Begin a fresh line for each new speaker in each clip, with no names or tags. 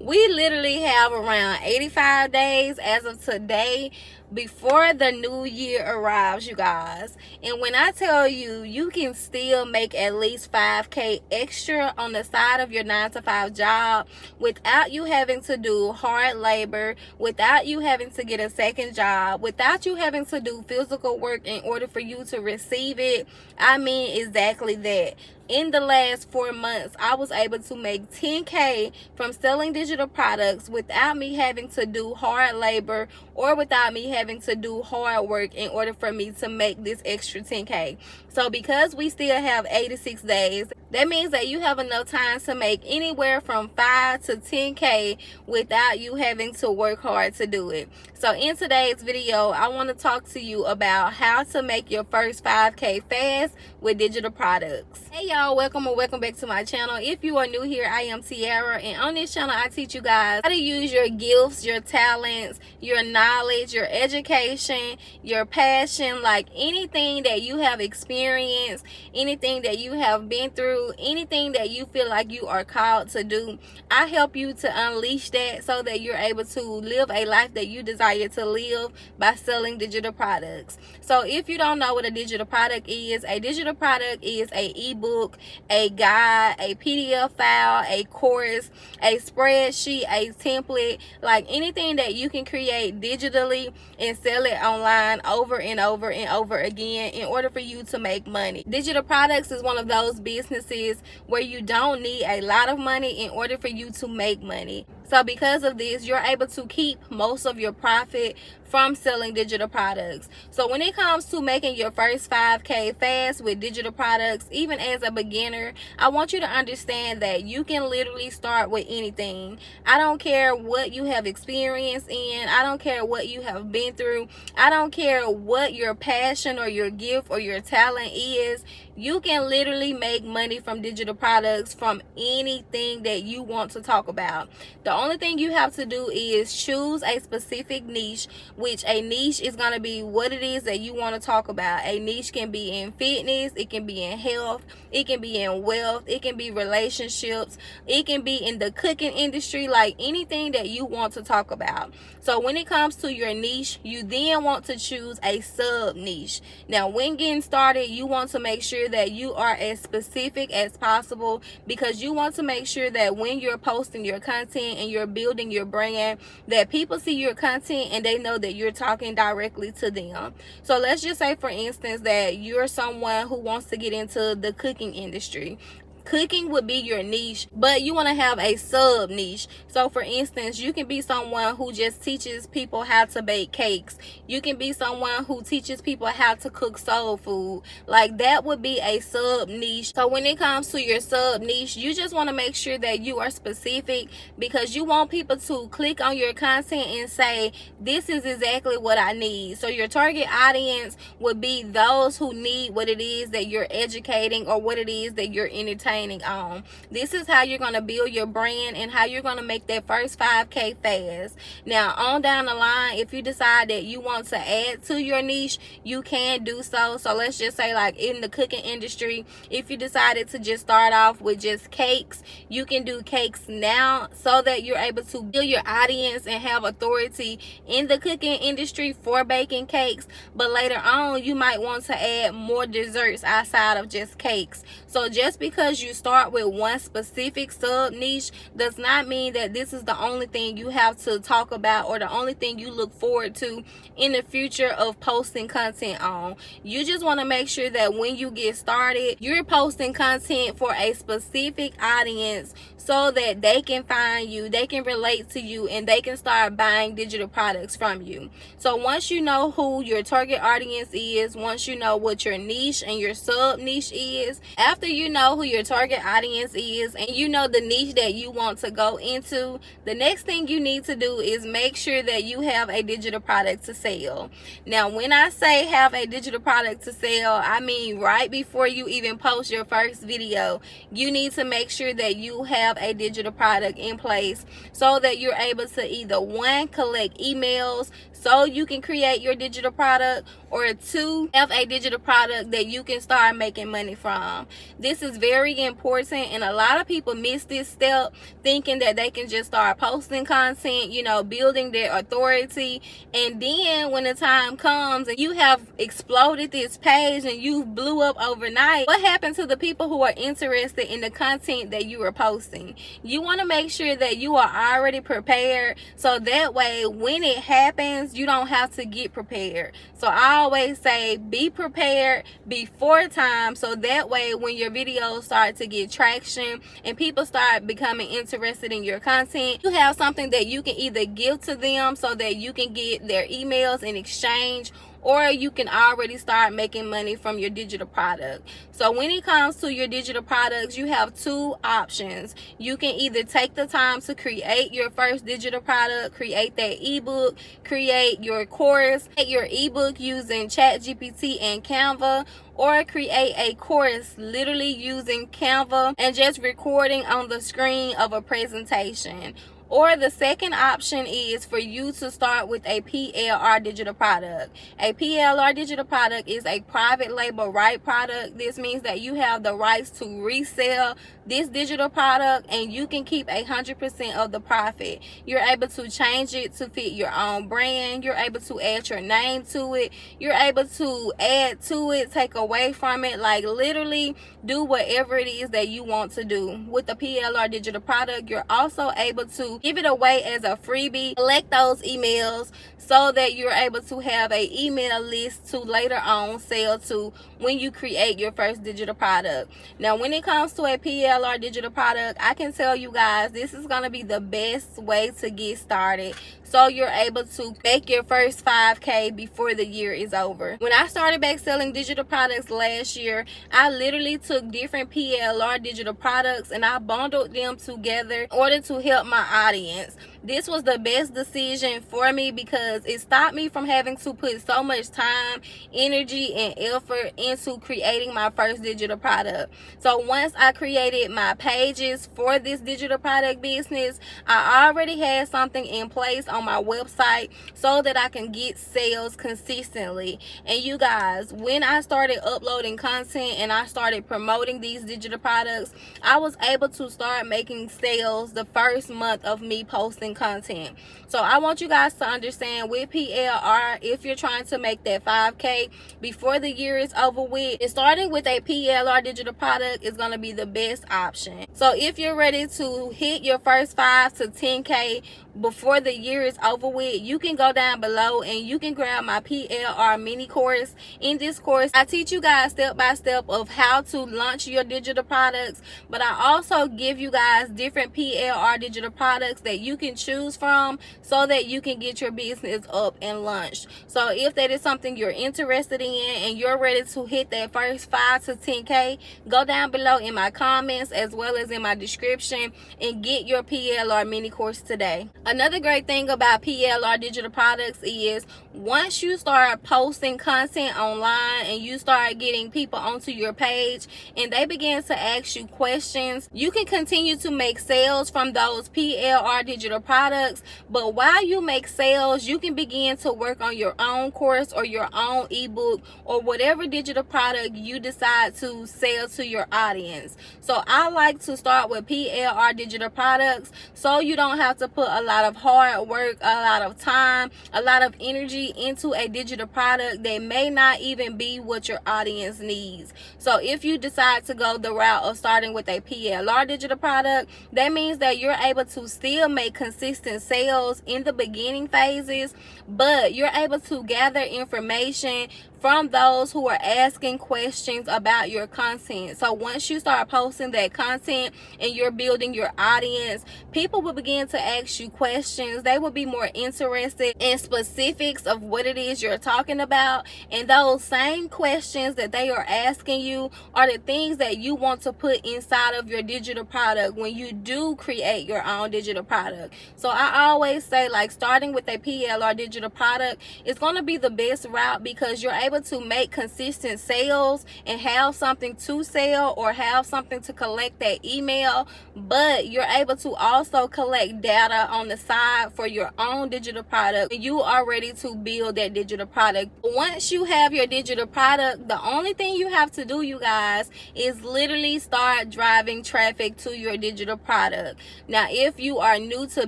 We literally have around 85 days as of today before the new year arrives, you guys. And when I tell you, you can still make at least 5K extra on the side of your 9 to 5 job without you having to do hard labor, without you having to get a second job, without you having to do physical work in order for you to receive it. I mean exactly that. In the last 4 months, I was able to make 10K from selling digital products without me having to do hard labor or without me having to do hard work in order for me to make this extra 10K. So because we still have 86 days, that means that you have enough time to make anywhere from 5 to 10K without you having to work hard to do it. So in today's video, I want to talk to you about how to make your first 5K fast with digital products. Hey y'all, welcome or welcome back to my channel. If you are new here, I am Tiara, and on this channel I teach you guys how to use your gifts, your talents, your knowledge, your education, your passion, like anything that you have experienced, anything that you have been through, anything that you feel like you are called to do. I help you to unleash that so that you're able to live a life that you desire to live by selling digital products. So if you don't know what a digital product is a ebook, a guide, a PDF file, a course, a spreadsheet, a template, like anything that you can create digitally and sell it online over and over and over again in order for you to make money. Digital products is one of those businesses where you don't need a lot of money in order for you to make money. So because of this, you're able to keep most of your profit from selling digital products. So when it comes to making your first 5K fast with digital products, even as a beginner, I want you to understand that you can literally start with anything. I don't care what you have experienced in. I don't care what you have been through. I don't care what your passion or your gift or your talent is. You can literally make money from digital products from anything that you want to talk about. The only thing you have to do is choose a specific niche, which a niche is going to be what it is that you want to talk about. A niche can be in fitness, it can be in health, it can be in wealth, it can be relationships, it can be in the cooking industry, like anything that you want to talk about. So when it comes to your niche, you then want to choose a sub niche. Now when getting started, you want to make sure that you are as specific as possible, because you want to make sure that when you're posting your content and you're building your brand, that people see your content and they know that you're talking directly to them. So let's just say, for instance, that you're someone who wants to get into the cooking industry. Cooking would be your niche, but you want to have a sub niche. So for instance, you can be someone who just teaches people how to bake cakes. You can be someone who teaches people how to cook soul food. Like that would be a sub niche. So when it comes to your sub niche, you just want to make sure that you are specific, because you want people to click on your content and say, this is exactly what I need. So your target audience would be those who need what it is that you're educating or what it is that you're entertaining on. This is how you're going to build your brand and how you're going to make that first 5K fast. Now on down the line, if you decide that you want to add to your niche, you can do so. So let's just say, like in the cooking industry, if you decided to just start off with just cakes, you can do cakes now so that you're able to build your audience and have authority in the cooking industry for baking cakes. But later on, you might want to add more desserts outside of just cakes. So just because you start with one specific sub niche does not mean that this is the only thing you have to talk about or the only thing you look forward to in the future of posting content on. You just want to make sure that when you get started, you're posting content for a specific audience so that they can find you, they can relate to you, and they can start buying digital products from you. So once you know who your target audience is, once you know what your niche and your sub niche is, after you know who your target audience is and you know the niche that you want to go into, the next thing you need to do is make sure that you have a digital product to sell. Now when I say have a digital product to sell, I mean right before you even post your first video, you need to make sure that you have a digital product in place so that you're able to either one, collect emails so you can create your digital product, or two, have a digital product that you can start making money from. This is very very important, and a lot of people miss this step, thinking that they can just start posting content, you know, building their authority, and then when the time comes and you have exploded this page and you blew up overnight, what happened to the people who are interested in the content that you are posting? You want to make sure that you are already prepared, so that way when it happens, you don't have to get prepared. So I always say be prepared before time, so that way when your videos start to get traction and people start becoming interested in your content, you have something that you can either give to them so that you can get their emails in exchange, or you can already start making money from your digital product. So when it comes to your digital products, you have two options. You can either take the time to create your first digital product, create that ebook, create your course, create your ebook using ChatGPT and Canva, or create a course literally using Canva and just recording on the screen of a presentation. Or the second option is for you to start with a PLR digital product. A PLR digital product is a private label right product. This means that you have the rights to resell this digital product and you can keep 100% of the profit. You're able to change it to fit your own brand. You're able to add your name to it. You're able to add to it, take away from it, like literally do whatever it is that you want to do. With the PLR digital product, you're also able to give it away as a freebie, collect those emails so that you're able to have a email list to later on sell to when you create your first digital product. Now when it comes to a PLR digital product, I can tell you guys this is going to be the best way to get started, so you're able to make your first 5K before the year is over. When I started back selling digital products last year, I literally took different PLR digital products and I bundled them together in order to help my audience. This was the best decision for me because it stopped me from having to put so much time, energy, and effort into creating my first digital product. So once I created my pages for this digital product business, I already had something in place on my website so that I can get sales consistently. And you guys, when I started uploading content and I started promoting these digital products, I was able to start making sales the first month of me posting content. So I want you guys to understand, with PLR, if you're trying to make that 5K before the year is over with, starting with a PLR digital product is going to be the best option. So if you're ready to hit your first 5 to 10K before the year is over with, you can go down below and you can grab my PLR mini course. In this course, I teach you guys step by step of how to launch your digital products, but I also give you guys different PLR digital products that you can choose from so that you can get your business up and launched. So if that is something you're interested in and you're ready to hit that first 5 to 10K, go down below in my comments as well as in my description and get your PLR mini course today. Another great thing about PLR digital products is once you start posting content online and you start getting people onto your page and they begin to ask you questions, you can continue to make sales from those PLR digital products. But while you make sales, you can begin to work on your own course or your own ebook or whatever digital product you decide to sell to your audience. So I like to start with PLR digital products so you don't have to put a lot of hard work, a lot of time, a lot of energy into a digital product that may not even be what your audience needs. So if you decide to go the route of starting with a PLR digital product, that means that you're able to still make consistent sales in the beginning phases, but you're able to gather information from those who are asking questions about your content. So once you start posting that content and you're building your audience, people will begin to ask you questions. They will be more interested in specifics of what it is you're talking about, and those same questions that they are asking you are the things that you want to put inside of your digital product when you do create your own digital product. So I always say, like, starting with a PLR digital product is going to be the best route because you're able able to make consistent sales and have something to sell or have something to collect that email, but you're able to also collect data on the side for your own digital product, you are ready to build that digital product. Once you have your digital product, the only thing you have to do, you guys, is literally start driving traffic to your digital product. Now, if you are new to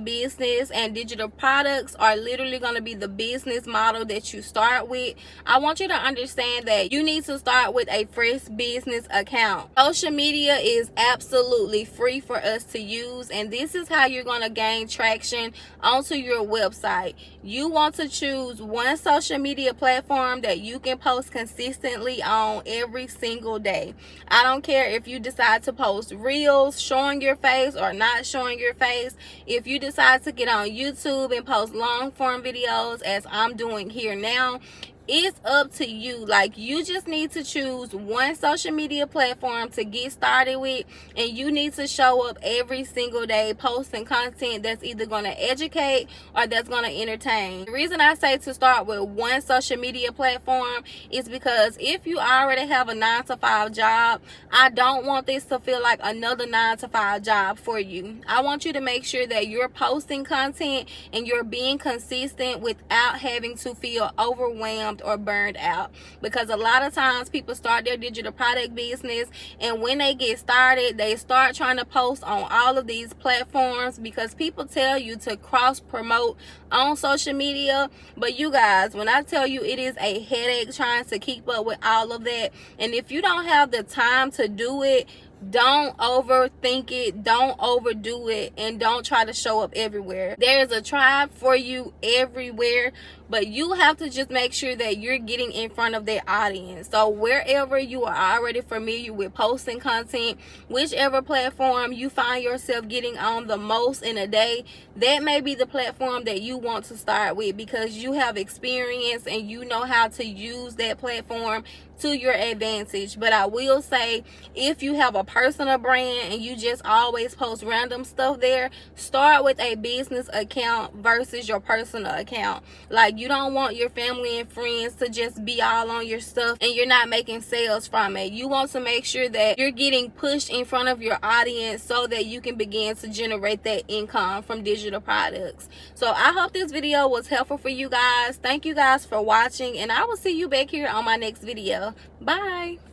business and digital products are literally going to be the business model that you start with, I want you to understand that you need to start with a fresh business account. Social media is absolutely free for us to use, and this is how you're going to gain traction onto your website. You want to choose one social media platform that you can post consistently on every single day. I don't care if you decide to post reels showing your face or not showing your face. If you decide to get on YouTube and post long form videos as I'm doing here now, it's up to you. Like, you just need to choose one social media platform to get started with, and you need to show up every single day posting content that's either going to educate or that's going to entertain. The reason I say to start with one social media platform is because if you already have a 9-to-5 job, I don't want this to feel like another 9-to-5 job for you. I want you to make sure that you're posting content and you're being consistent without having to feel overwhelmed or burned out, because a lot of times people start their digital product business, and when they get started, they start trying to post on all of these platforms because people tell you to cross promote on social media. But you guys, when I tell you, it is a headache trying to keep up with all of that, and if you don't have the time to do it, don't overthink it, don't overdo it, and don't try to show up everywhere. There is a tribe for you everywhere, but you have to just make sure that you're getting in front of their audience. So wherever you are already familiar with posting content, whichever platform you find yourself getting on the most in a day, that may be the platform that you want to start with, because you have experience and you know how to use that platform to your advantage. But I will say, if you have a personal brand and you just always post random stuff there, start with a business account versus your personal account. Like, you don't want your family and friends to just be all on your stuff and you're not making sales from it. You want to make sure that you're getting pushed in front of your audience so that you can begin to generate that income from digital products. So I hope this video was helpful for you guys. Thank you guys for watching, and I will see you back here on my next video. Bye.